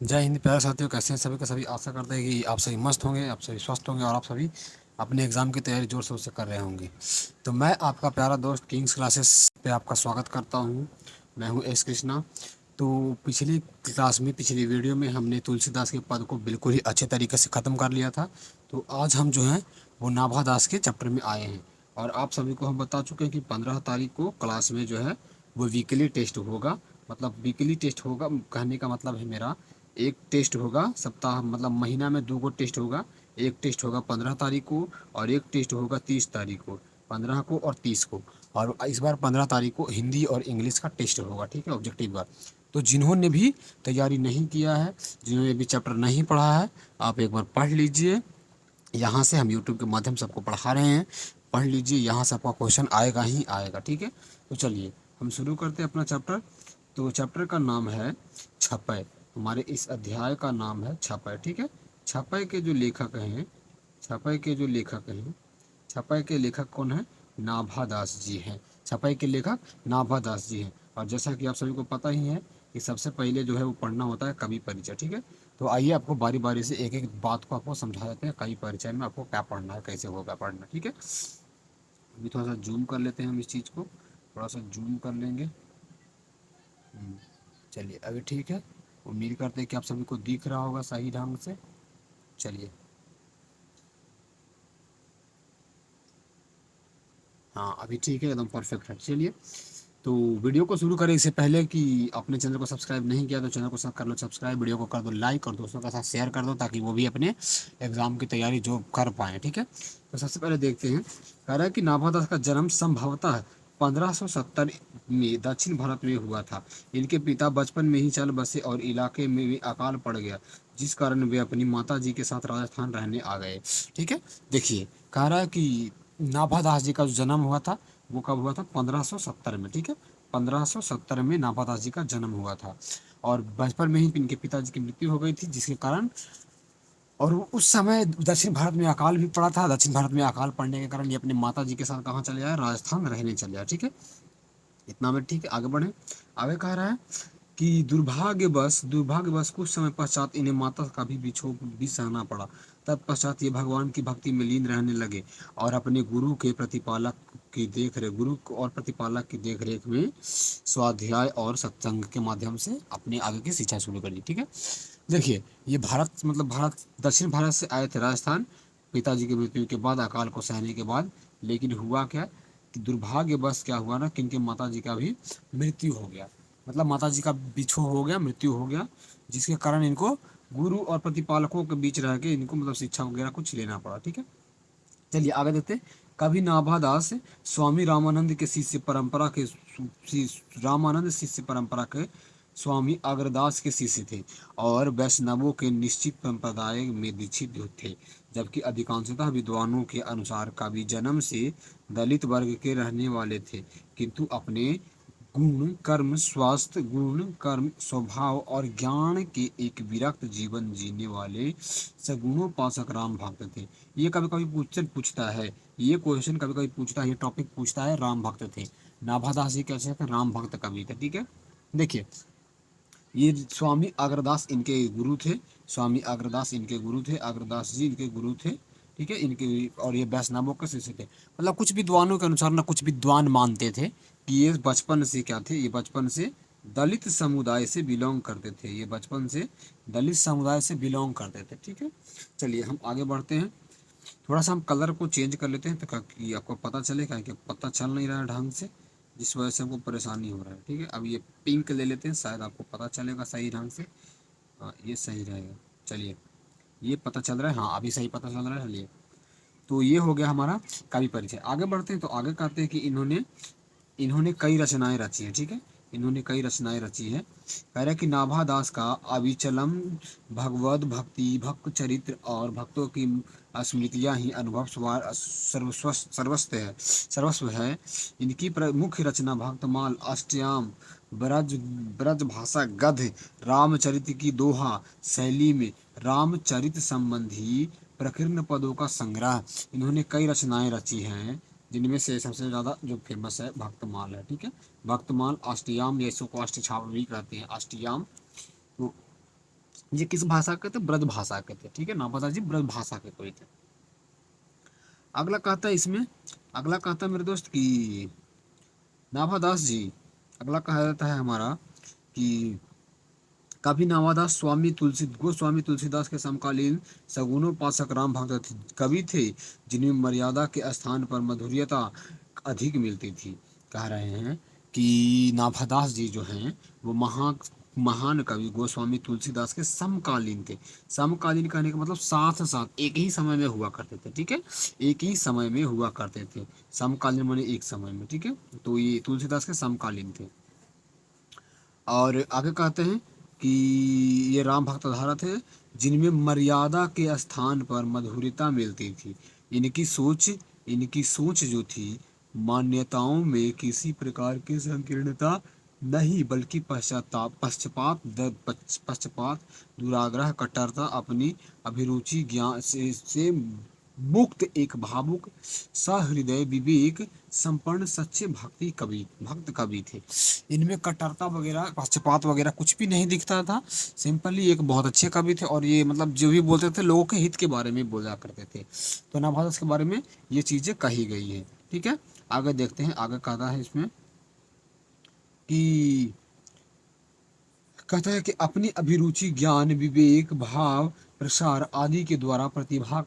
जय हिंद प्यारे साथियों, कैसे हैं सभी का सभी। आशा करते हैं कि आप सभी मस्त होंगे, आप सभी स्वस्थ होंगे और आप सभी अपने एग्ज़ाम की तैयारी ज़ोर शोर से कर रहे होंगे। तो मैं आपका प्यारा दोस्त किंग्स क्लासेस पे आपका स्वागत करता हूँ। मैं हूँ एस कृष्णा। तो पिछली क्लास में, पिछली वीडियो में हमने तुलसीदास के पद को बिल्कुल ही अच्छे तरीके से ख़त्म कर लिया था। तो आज हम जो है वो नाभा दास के चैप्टर में आए हैं और आप सभी को हम बता चुके हैं कि 15 तारीख को क्लास में जो है वो वीकली टेस्ट होगा। मतलब वीकली टेस्ट होगा कहने का मतलब है मेरा, एक टेस्ट होगा सप्ताह, मतलब महीना में 2 गो टेस्ट होगा। एक टेस्ट होगा 15 तारीख को और एक टेस्ट होगा 30 तारीख को, 15 को और 30 को। और इस बार 15 तारीख को हिंदी और इंग्लिश का टेस्ट होगा, ठीक है, ऑब्जेक्टिव का। तो जिन्होंने भी तैयारी नहीं किया है, जिन्होंने भी चैप्टर नहीं पढ़ा है, आप एक बार पढ़ लीजिए। यहाँ से हम यूट्यूब के माध्यम से आपको पढ़ा रहे हैं, पढ़ लीजिए, यहाँ से आपका क्वेश्चन आएगा ही आएगा, ठीक है। तो चलिए हम शुरू करते हैं अपना चैप्टर। तो चैप्टर का नाम है छपय। हमारे इस अध्याय का नाम है छपय, ठीक है। छपय के जो लेखक हैं, छपय के जो लेखक हैं, छपय के लेखक कौन है? नाभा दास जी हैं। छपय के लेखक नाभा दास जी हैं। और जैसा कि आप सभी को पता ही है कि सबसे पहले जो है वो पढ़ना होता है कवि परिचय, ठीक है। तो आइए आपको बारी बारी से एक एक बात को आपको समझा देते हैं, कवि परिचय में आपको क्या पढ़ना है, कैसे होगा पढ़ना, ठीक है। अभी थोड़ा सा जूम कर लेते हैं हम इस चीज़ को, थोड़ा सा जूम कर लेंगे। चलिए अभी ठीक है। उम्मीद करते हैं कि आप सभी को दिख रहा होगा सही ढंग से। चलिए, हाँ अभी ठीक है, एकदम परफेक्ट है। चलिए, तो वीडियो को शुरू करें इससे पहले कि अपने चैनल को सब्सक्राइब नहीं किया तो चैनल को कर लो सब्सक्राइब, वीडियो को कर दो लाइक और दोस्तों के साथ शेयर कर दो ताकि वो भी अपने एग्जाम की तैयारी जो कर पाएँ, ठीक है। तो सबसे पहले देखते हैं, कह रहा है कि नाभादास का जन्म संभवतः 1570 में दक्षिण भारत में हुआ था। इनके पिता बचपन में ही चल बसे और इलाके में भी अकाल पड़ गया, जिस कारण वे अपनी माता जी के साथ राजस्थान रहने आ गए, ठीक है। देखिए, कह रहा है कि नाभादास जी का जो जन्म हुआ था वो कब हुआ था? 1570 में, ठीक है। 1570 में नाभादास जी का जन्म हुआ था और बचपन में ही इनके पिताजी की मृत्यु हो गई थी, जिसके कारण, और उस समय दक्षिण भारत में अकाल भी पड़ा था। दक्षिण भारत में अकाल पड़ने के कारण ये अपने माता जी के साथ कहाँ चले आए? राजस्थान रहने चले आए, ठीक है। इतना में ठीक है, आगे बढ़े। आगे कह रहा है कि दुर्भाग्यवश कुछ समय पश्चात इन्हें माता का भी विछोह भी सहना पड़ा। तत्पश्चात ये भगवान की भक्ति में लीन रहने लगे और अपने गुरु और प्रतिपालक की देखरेख में स्वाध्याय और सत्संग के माध्यम से अपने आगे की शिक्षा शुरू कर दी, ठीक है। देखिए, ये भारत, मतलब भारत, दक्षिण भारत से आए थे राजस्थान पिताजी की मृत्यु के बाद, अकाल को सहने के बाद। लेकिन हुआ क्या कि दुर्भाग्यवश क्या हुआ ना कि इनके माता जी का भी मृत्यु हो गया, मतलब माता जी का बिछोह हो गया, मृत्यु हो गया, जिसके कारण इनको गुरु और प्रतिपालकों के बीच रह के इनको मतलब शिक्षा वगैरह कुछ लेना पड़ा, ठीक है। चलिए आगे देखते हैं। कभी नाभादास स्वामी रामानंद के शिष्य परंपरा के रामानंद शिष्य परंपरा के स्वामी अग्रदास के शिष्य थे और वैष्णवों के निश्चित संप्रदाय में दीक्षित थे। जबकि अधिकांशतः विद्वानों के अनुसार कवि जन्म से दलित वर्ग के रहने वाले थे, किंतु अपने गुण कर्म स्वभाव और ज्ञान के एक विरक्त जीवन जीने वाले सगुणोपासक राम भक्त थे। ये कभी कभी क्वेश्चन पूछता है, ये क्वेश्चन कभी कभी पूछता है, ये टॉपिक पूछता है, राम भक्त थे। नाभादास जी कैसे थे? राम भक्त कवि थे, ठीक है। देखिए, ये स्वामी अग्रदास इनके गुरु थे, स्वामी अग्रदास इनके गुरु थे, अग्रदास जी इनके गुरु थे, ठीक है, इनके। और ये वैष्णवों के शिष्य थे। मतलब कुछ विद्वानों के अनुसार ना, कुछ विद्वान मानते थे कि ये बचपन से क्या थे, ये बचपन से दलित समुदाय से बिलोंग करते थे, ये बचपन से दलित समुदाय से बिलोंग करते थे, ठीक है। चलिए हम आगे बढ़ते हैं। थोड़ा सा हम कलर को चेंज कर लेते हैं ताकि आपको पता चले, कि पता चल नहीं रहा है ढंग से, जिस वजह से हमको परेशानी हो रहा है, ठीक है। अब ये पिंक ले लेते हैं, शायद आपको पता चलेगा सही ढंग से। हाँ ये सही रहेगा। चलिए, ये पता चल रहा है, हाँ अभी सही पता चल रहा है। चलिए, तो ये हो गया हमारा कवि परिचय। आगे बढ़ते हैं, तो आगे कहते हैं कि इन्होंने इन्होंने कई रचनाएं रची हैं, ठीक है। इन्होंने कई रचनाएं रची हैं। कह रहे हैं कि नाभा दास का अविचलम भगवद भक्ति, भक्त चरित्र और भक्तों की स्मृतियां ही अनुभव सर्वस्व है। इनकी मुख्य रचना भक्तमाल, अष्टयाम, ब्रज ब्रज भाषा गद्य, रामचरित की दोहा शैली में रामचरित संबंधी प्रकीर्ण पदों का संग्रह। इन्होंने कई रचनाएं रची हैं, जिनमें से सबसे ज़्यादा जो फेमस है भक्तमाल है, ठीक है। भक्तमाल, अष्टयाम, ये इसको अष्टछाव भी कहते हैं, अष्टयाम। तो ये किस भाषा के थे? ब्रज भाषा के थे, ठीक है। नाभादास जी ब्रज भाषा के कोई थे। अगला कहता है इसमें, अगला कहता है मेरे दोस्त कि नाभादास जी, अगला कहा जाता है हमारा कि कभी नावादास स्वामी तुलसी गोस्वामी तुलसीदास के समकालीन सगुणोपासक राम भक्त कवि थे, जिनमें मर्यादा के स्थान पर मधुर्यता अधिक मिलती थी। कह रहे हैं कि नाभादास जी जो हैं वो महान कवि गोस्वामी तुलसीदास के समकालीन थे। समकालीन कहने का मतलब साथ साथ एक ही समय में हुआ करते थे, ठीक है। एक ही समय में हुआ करते थे, समकालीन माने एक समय में, ठीक है। तो ये तुलसीदास के समकालीन थे। और आगे कहते हैं कि ये राम भक्त धारा थे, जिनमें मर्यादा के स्थान पर मधुरता मिलती थी। इनकी सोच इनकी सोच जो थी, मान्यताओं में किसी प्रकार की संकीर्णता नहीं, बल्कि पक्षपात, दुराग्रह, कट्टरता, अपनी अभिरुचि ज्ञान से मुक्त एक भावुक सहृदय विवेक संपन्न सच्चे भक्त कवि थे। इनमें कट्टरता वगैरह पक्षपात वगैरह कुछ भी नहीं दिखता था। सिंपली एक बहुत अच्छे कवि थे, और ये मतलब जो भी बोलते थे लोगों के हित के बारे में बोला करते थे। तो नवाब के बारे में ये चीजें कही गई है, ठीक है। आगे देखते हैं, आगे कहता है इसमें कि कहता है कि अपनी अभिरुचि ज्ञान विवेक भाव प्रसार आदि के द्वारा प्रतिभा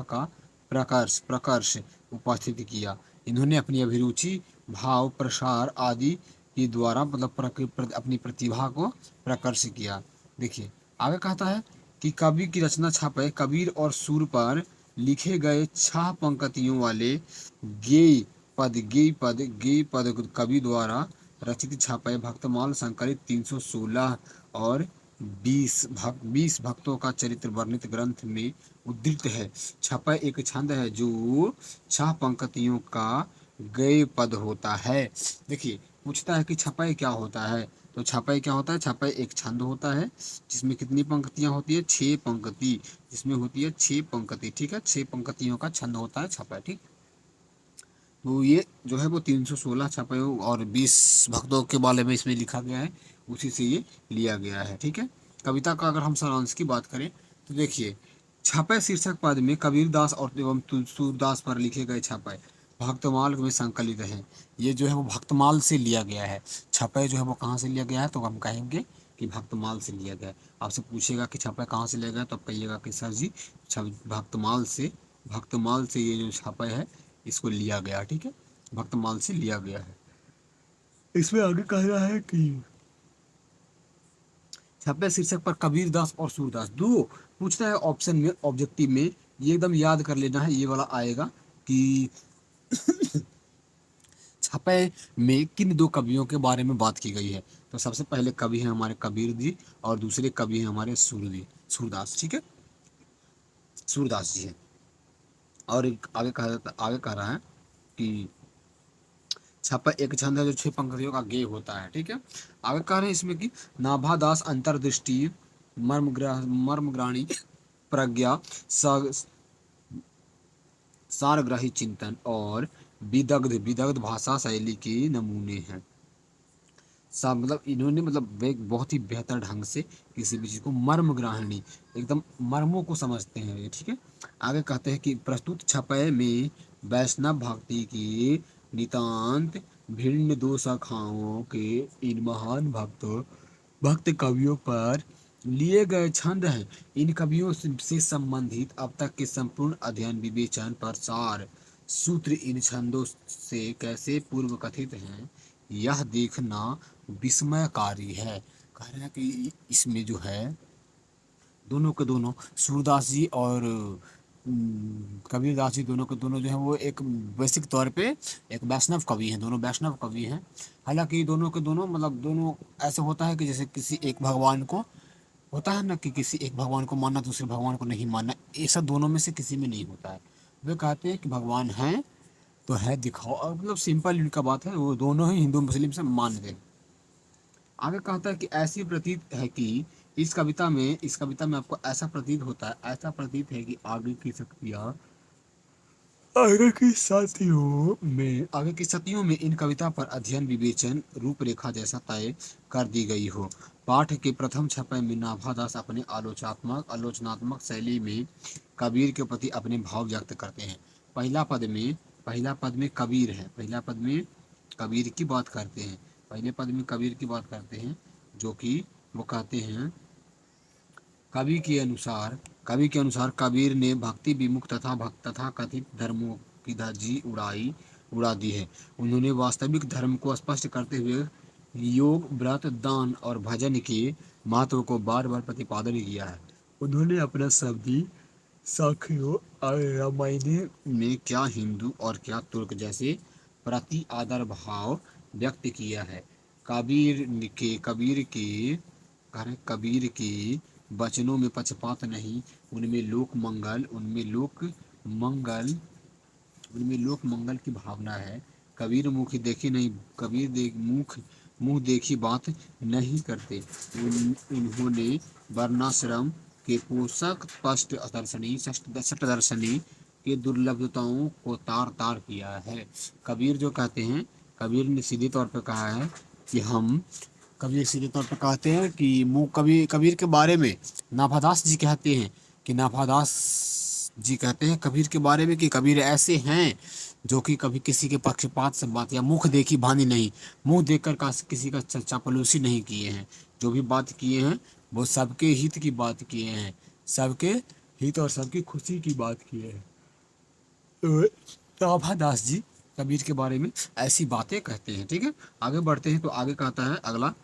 का प्रकर्ष उपस्थित किया। इन्होंने अपनी अभिरुचि भाव प्रसार आदि के द्वारा मतलब अपनी प्रतिभा को प्रकर्ष किया। देखिए आगे कहता है कि कवि की रचना छापे कबीर और सुर पर लिखे गए 6 पंक्तियों वाले गेय पद कवि द्वारा रचित छापे भक्तमाल संकलित 316 और 20 भक्तों का चरित्र वर्णित ग्रंथ में उद्धृत है। छपय एक छंद है जो 6 पंक्तियों का गए पद होता है। देखिए पूछता है कि छपय क्या होता है, तो छपय क्या होता है? छपय एक छंद होता है जिसमें कितनी पंक्तियां होती है? 6 पंक्ति, जिसमें होती है 6 पंक्ति, ठीक है। 6 पंक्तियों का छंद होता है छपय, ठीक। तो ये जो है वो 316 छपे और 20 भक्तों के बारे में इसमें लिखा गया है, उसी से ये लिया गया है, ठीक है। कविता का अगर हम सारांश की बात करें तो देखिए, छपे शीर्षक पद में कबीरदास और एवं तुलसीदास पर लिखे गए छपे भक्तमाल में संकलित हैं। ये जो है वो भक्तमाल से लिया गया है। छपे जो है वो कहाँ से लिया गया है, तो हम कहेंगे कि भक्तमाल से लिया गया है। आपसे पूछेगा कि छपे कहाँ से लिया गया, तो आप कहिएगा कि सर जी भक्तमाल से ये जो छपे है इसको लिया गया, ठीक है। भक्तमाल से लिया गया है। इसमें आगे कह रहा है कि छपे शीर्षक पर कबीरदास और सूरदास दो पूछता है ऑप्शन में, ऑब्जेक्टिव में। ये एकदम याद कर लेना है, ये वाला आएगा कि छपे में किन 2 कवियों के बारे में बात की गई है। तो सबसे पहले कवि हैं हमारे कबीर जी, और दूसरे कवि हैं हमारे सूरदास, ठीक है। सूरदास जी हैं। और आगे कह रहा है कि छपा एक छंद है जो 6 पंक्तियों का गेय होता है, ठीक है। आगे कह रहे हैं इसमें कि नाभादास अंतर्दृष्टि मर्मग्राणी प्रज्ञा सारग्राही चिंतन और विदग्ध भाषा शैली के नमूने हैं। सब मतलब इन्होंने मतलब एक बहुत ही बेहतर ढंग से किसी भी चीज़ को मर्मग्राहिणी एकदम मर्मों को समझते हैं ये, ठीक है। आगे कहते हैं कि प्रस्तुत छपय में वैष्णव भक्ति की नितांत भिन्न 2 शाखाओं के इन महान भक्त कवियों पर लिए गए छंद हैं। इन कवियों से संबंधित अब तक के संपूर्ण अध्ययन विवेचन प्रसार सूत्र इन छंदों से कैसे पूर्व कथित हैं, यह देखना विस्मयकारी है। कह रहे हैं कि इसमें जो है दोनों के दोनों सूरदास जी और कबीरदास जी दोनों के दोनों जो है वो एक बेसिक तौर पे एक वैष्णव कवि हैं, दोनों वैष्णव कवि हैं। हालांकि दोनों के दोनों मतलब दोनों ऐसे होता है कि जैसे किसी एक भगवान को होता है ना, कि किसी एक भगवान को मानना दूसरे भगवान को नहीं मानना, ऐसा दोनों में से किसी में नहीं होता है। वे कहते हैं कि भगवान है तो है दिखाओ, और मतलब सिंपल इनका बात है, वो दोनों ही हिंदू मुस्लिम से मानते हैं। आगे कहता है कि ऐसी प्रतीत है कि इस कविता में आपको ऐसा प्रतीत होता है, ऐसा प्रतीत है कि आगे की सतियों में इन कविता पर अध्ययन विवेचन रूपरेखा जैसा तय कर दी गई हो। पाठ के प्रथम छपाई में नाभादास अपने आलोचनात्मक शैली में कबीर के प्रति अपने भाव व्यक्त करते हैं। पहला पद में कबीर है, पहला पद में कबीर की बात करते हैं, पहले पद में कबीर की बात करते हैं, जो कि वो कहते हैं कवि के अनुसार कबीर ने भक्ति विमुख तथा कथित धर्मों की धज्जी उड़ा दी है। उन्होंने वास्तविक धर्म को स्पष्ट करते हुए योग, व्रत, दान और भजन के महत्व को बार बार प्रतिपादन किया है। उन्होंने अपना शब्दी साखियों और रामायण में क्या हिंदू और क्या तुर्क जैसे प्रति आदर भाव व्यक्त किया है। कबीर के वचनों में पक्षपात नहीं, उनमें लोक मंगल की भावना है। मुंह देखी बात नहीं करते। उन्होंने वर्णाश्रम के पोषक सट दर्शनी के दुर्लभताओं को तार तार किया है। कबीर ने सीधे तौर पर कहा है कि कबीर के बारे में नाभादास जी कहते हैं कबीर के बारे में कि कबीर ऐसे हैं जो कि कभी किसी के पक्षपात से बात या मुख देखी भानी नहीं, मुंह देखकर किसी का चापलूसी नहीं किए हैं। जो भी बात किए हैं वो सबके हित की बात किए हैं, सबके हित और सबकी खुशी की बात किए हैं। तो नाभादास जी कबीर के बारे में ऐसी बातें कहते हैं। ठीक है, आगे बढ़ते हैं। तो आगे कहता है अगला,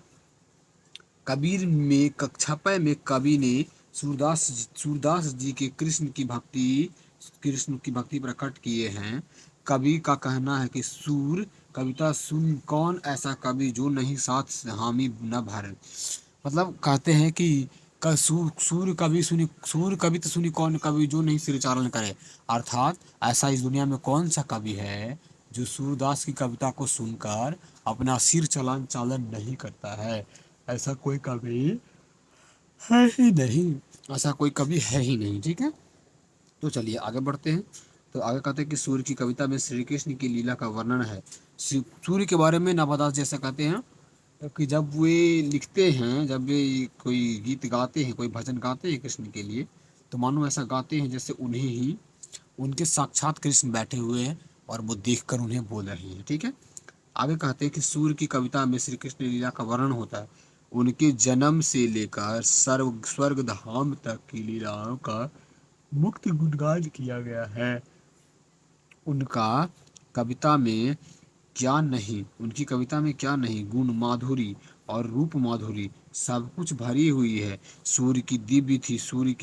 कबीर में छपे में कवि ने सूरदास जी के कृष्ण की भक्ति प्रकट किए हैं। कवि का कहना है कि सूर कविता सुन कौन ऐसा कवि जो नहीं साथ हामी न भर। मतलब कहते हैं कि सूर कविता सुनी कौन कवि जो नहीं सिर चालन करे। अर्थात ऐसा इस दुनिया में कौन सा कवि है जो सूरदास की कविता को सुनकर अपना सिर चालन नहीं करता है। ऐसा कोई कवि है ही नहीं, ऐसा कोई कवि है ही नहीं। ठीक है, तो चलिए आगे बढ़ते हैं। तो आगे कहते हैं कि सूर्य की कविता में श्री कृष्ण की लीला का वर्णन है। सूर्य के बारे में नाभादास जैसा कहते हैं कि जब वे लिखते हैं, जब वे कोई गीत गाते हैं, कोई भजन गाते हैं कृष्ण के लिए, तो मानो ऐसा गाते हैं जैसे उनके साक्षात कृष्ण बैठे हुए हैं और वो देखकर उन्हें बोल रहे हैं। ठीक है, आगे कहते हैं कि सूर्य की कविता में श्री कृष्ण लीला का वर्णन होता है। उनके जन्म से लेकर स्वर्ग धाम तक की लीलाओं का मुक्त गुणगान किया गया है। उनकी कविता में क्या नहीं गुण माधुरी और रूप माधुरी सब कुछ भरी हुई है। सूर्य की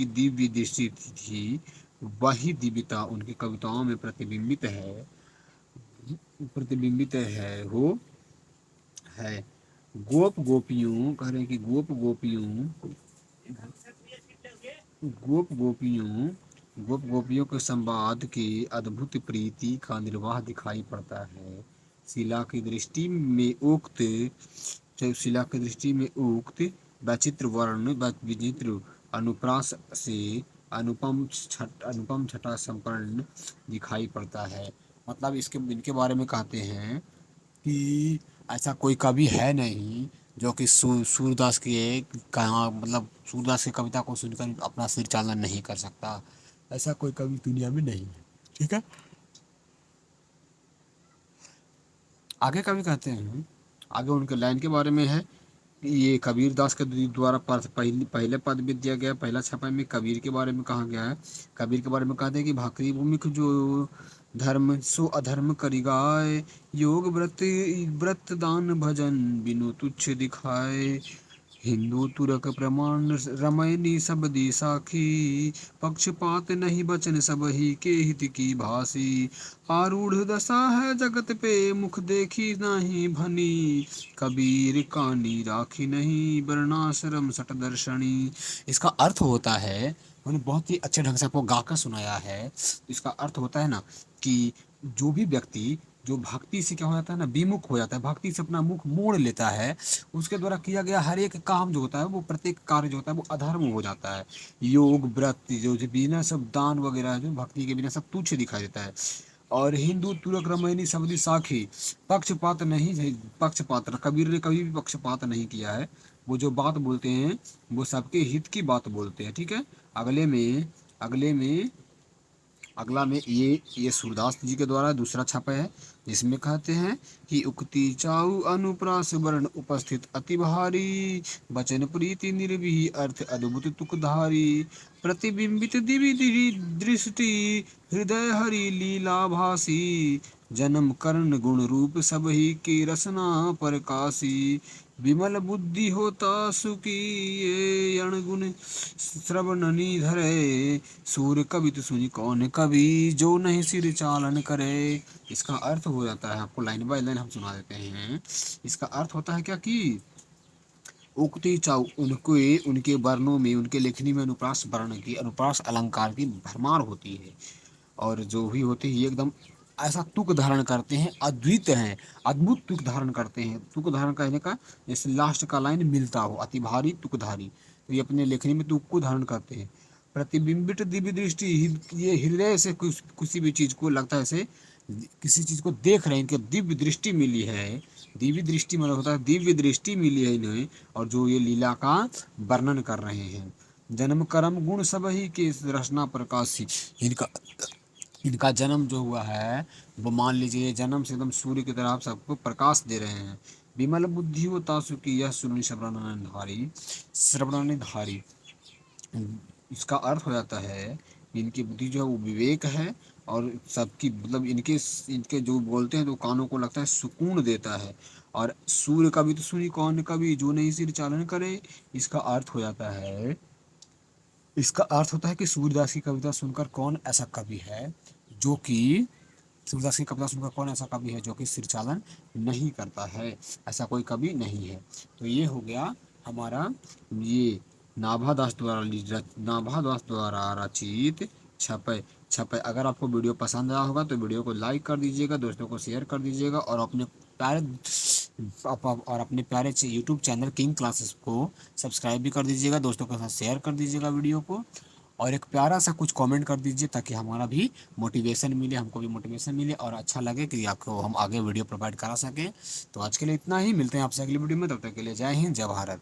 दिव्य दृष्टि थी, वही दिव्यता उनकी कविताओं में प्रतिबिंबित है। गोप गोपियों के संवाद की अद्भुत प्रीति का निर्वाह दिखाई पड़ता है। शिला की दृष्टि में उक्त विचित्र अनुप्रास से अनुपम छटा संपन्न दिखाई पड़ता है। मतलब इनके बारे में कहते हैं कि ऐसा कोई कवि है नहीं जो कि सूरदास की कविता को सुनकर अपना सिर चालन नहीं कर सकता। ऐसा कोई कवि दुनिया में नहीं है। ठीक है, आगे कवि कहते हैं, आगे उनके लाइन के बारे में है। ये कबीर दास के द्वारा पहले पद भी दिया गया, पहला छपाई में कबीर के बारे में कहा गया है। कबीर के बारे में कहते हैं कि भाकरी भूमि जो धर्म सो अधर्म करिगाए, योग व्रत दान भजन बिनु तुच्छ दिखाए। हिंदू तुरक प्रमाण रमैनी सब दी साखी, पक्षपात नहीं बचन सब ही के हित की भासी। आरूढ़ दशा है जगत पे मुख देखी नहीं भनी, कबीर कानी राखी नहीं वर्णाश्रम सट दर्शनी। इसका अर्थ होता है, उन्होंने बहुत ही अच्छे ढंग से आपको गाकर सुनाया है। इसका अर्थ होता है ना कि जो भी व्यक्ति जो भक्ति से क्या हो जाता है ना, विमुख हो जाता है, भक्ति से अपना मुख मोड़ लेता है, उसके द्वारा किया गया हर एक काम जो होता है, वो प्रत्येक कार्य जो होता है वो अधर्म हो जाता है। योग व्रत जो बिना सब दान वगैरह जो भक्ति के बिना सब तुच्छ दिखाई देता है। और हिंदू तुरक रमैनी सबदी साखी, पक्षपात कबीर ने कभी भी पक्षपात नहीं किया है। वो जो बात बोलते हैं वो सबके हित की बात बोलते हैं, ठीक है। अगले में अगला में ये सूरदास जी के द्वारा दूसरा छापा है, जिसमें कहते हैं कि उक्ति चाउ अनुप्रास वर्ण उपस्थित अति भारी, वचन प्रीति निर्भी अर्थ अद्भुत तुकधारी, प्रतिबिंबित दिव्य दिव्य दृष्टि हृदय हरि लीला भासी, जन्म कर्ण गुण रूप सब ही की रसना प्रकाशी, विमल बुद्धि होता सुखी ये अणगुण श्रवण निधरे, सूर्य कवित सुनि कौन कवि जो नहीं सिर चालन करे। इसका अर्थ हो जाता है, आपको लाइन बाय लाइन हम सुना देते हैं। इसका अर्थ होता है क्या कि उक्ति चाउ उनके उनके वर्णों में, उनके लेखनी में अनुप्रास वर्ण की, अनुप्रास अलंकार की भरमार होती है, और जो भी होते हैं ये एकदम ऐसा तुक धारण करते हैं, अद्वित हैं, अद्भुत तुक धारण करते हैं। तुक धारण करने का जैसे लास्ट का लाइन मिलता हो, अति भारी तुकधारी, तो ये अपने लेखनी में तुक को धारण करते हैं। प्रतिबिंबित दिव्य दृष्टि, ये हृदय से किसी भी चीज को लगता है ऐसे किसी चीज को देख रहे हैं, इनके दिव्य दृष्टि मिली है। दिव्य दृष्टि मतलब होता है दिव्य दृष्टि मिली है इन्हें, और जो ये लीला का वर्णन कर रहे हैं। जन्म कर्म गुण सब ही के रचना प्रकाशी, इनका इनका जन्म जो हुआ है वो मान लीजिए जन्म से एकदम सूर्य की तरह आप सबको प्रकाश दे रहे हैं। विमल बुद्धि वो तासु की यह सुनि श्रवणाधारी, श्रवणाधारी, इसका अर्थ हो जाता है कि इनकी बुद्धि जो है वो विवेक है, और सबकी मतलब इनके इनके जो बोलते हैं तो कानों को लगता है सुकून देता है। और सूर्य का भी तो सुनी कौन कभी जो नहीं सिर चालन करे, इसका अर्थ हो जाता है, इसका अर्थ होता है कि सूर्यदास की कविता सुनकर कौन ऐसा कवि है जो कि सूरदास की कविता सुनकर कौन ऐसा कवि है जो कि सिर चालन नहीं करता है, ऐसा कोई कवि नहीं है। तो ये हो गया हमारा ये नाभादास द्वारा रचित छपै छपै। अगर आपको वीडियो पसंद आया होगा तो वीडियो को लाइक कर दीजिएगा, दोस्तों को शेयर कर दीजिएगा, और अपने प्यारे यूट्यूब चैनल किंग क्लासेस को सब्सक्राइब भी कर दीजिएगा, दोस्तों के साथ शेयर कर दीजिएगा वीडियो को, और एक प्यारा सा कुछ कमेंट कर दीजिए ताकि हमारा भी मोटिवेशन मिले, हमको भी मोटिवेशन मिले, और अच्छा लगे कि आपको हम आगे वीडियो प्रोवाइड करा सकें। तो आज के लिए इतना ही, मिलते हैं आपसे अगली वीडियो में, तब तक के लिए जय हिंद, जय भारत।